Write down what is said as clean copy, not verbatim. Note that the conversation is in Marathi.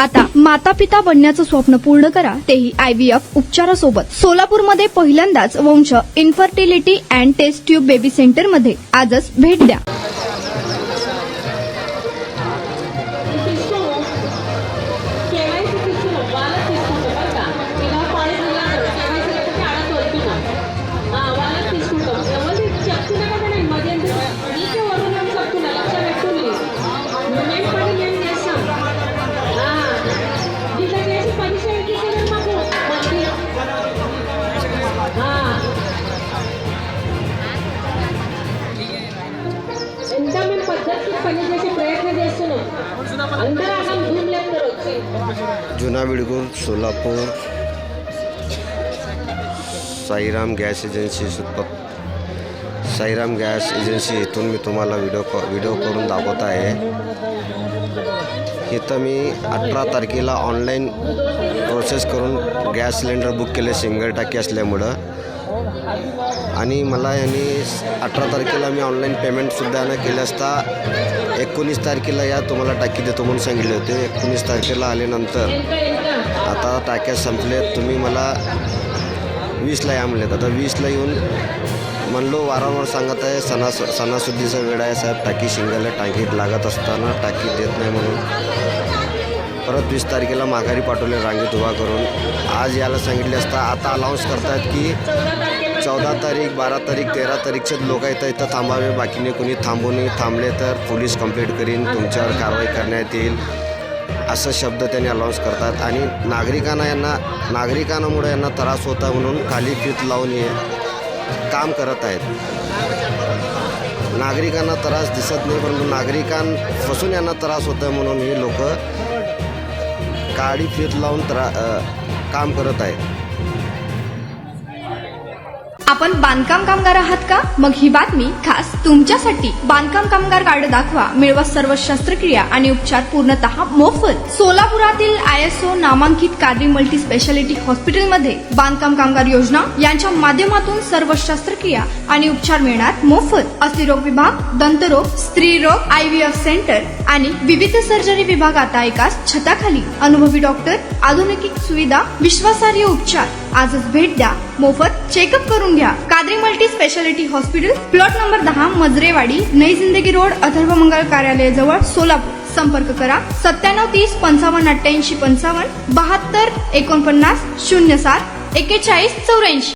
आता माता पिता बनण्याचं स्वप्न पूर्ण करा, तेही IVF उपचारासोबत। सोलापूरमध्ये पहिल्यांदाच Vansh infertility and test tube baby centre मध्ये आजच भेट द्या। जुना विडगुर Solapur Sairam gas agency Sairam gas agency इथून मी तुम्हाला व्हिडिओ करून दाखवत आहे। इथं मी 18 तारखेला ऑनलाईन प्रोसेस करून गॅस सिलेंडर बुक केले सिंगल टाकी असल्यामुळं, आणि मला यांनी 18 तारखेला मी ऑनलाईन पेमेंटसुद्धा न केलं असता 19 तारखेला या तुम्हाला टाकी देतो म्हणून सांगितले होते। 19 तारखेला आल्यानंतर आता टाक्या संपलेत, तुम्ही मला 20ला या म्हणलेत। आता 20ला येऊन म्हणलो, वारंवार सांगत आहे सणासुद्धीचा वेळ आहे साहेब, टाकी सिंगल आहे, टाकीत लागत असताना टाकी देत नाही म्हणून परत 20 तारखेला माघारी पाठवले रांगेत उभा करून। आज यायला सांगितले असता आता अलाउन्स करतात की 14 तारीख 12 तारीख 13 तारीखचे लोक इथं थांबावे, बाकीने कोणी थांबले तर पोलीस कंप्लेंट करीन, तुमच्यावर कारवाई करण्यात येईल असं शब्द त्यांनी अलाउन्स करतात। आणि नागरिकांमुळे यांना त्रास होता म्हणून खाली फीत लावून काम करत आहेत। नागरिकांना त्रास दिसत नाही, परंतु नागरिकांपासून यांना त्रास होता म्हणून ही लोक काळी फीत लावून काम करत आहेत। आपण बांधकाम कामगार आहात का? मग ही बातमी खास तुमच्यासाठी। बांधकाम कामगार कार्ड दाखवा, मिळवा सर्व शस्त्रक्रिया आणि उपचार पूर्णतः मोफत। सोलापुरातील ISO नामांकित कादरी मल्टी स्पेशालिटी हॉस्पिटलमध्ये बांधकाम कामगार योजना यांच्या माध्यमातून सर्व शस्त्रक्रिया आणि उपचार मिळणार मोफत। अस्थिरोग विभाग, दंतरोग, स्त्रीरोग, IVF सेंटर आणि विविध सर्जरी विभाग आता एकाच छताखाली। अनुभवी डॉक्टर, आधुनिक सुविधा, विश्वासार्ह उपचार। आजच भेट द्या, मोफत चेकअप करून घ्या। Qadri multi speciality hospital, plot number 10, Majrewadi, नई जिंदगी रोड, अथर्व मंगल कार्यालय जवळ, सोलापूर। संपर्क करा 97 30 55 88 55 72 49 07 41 84।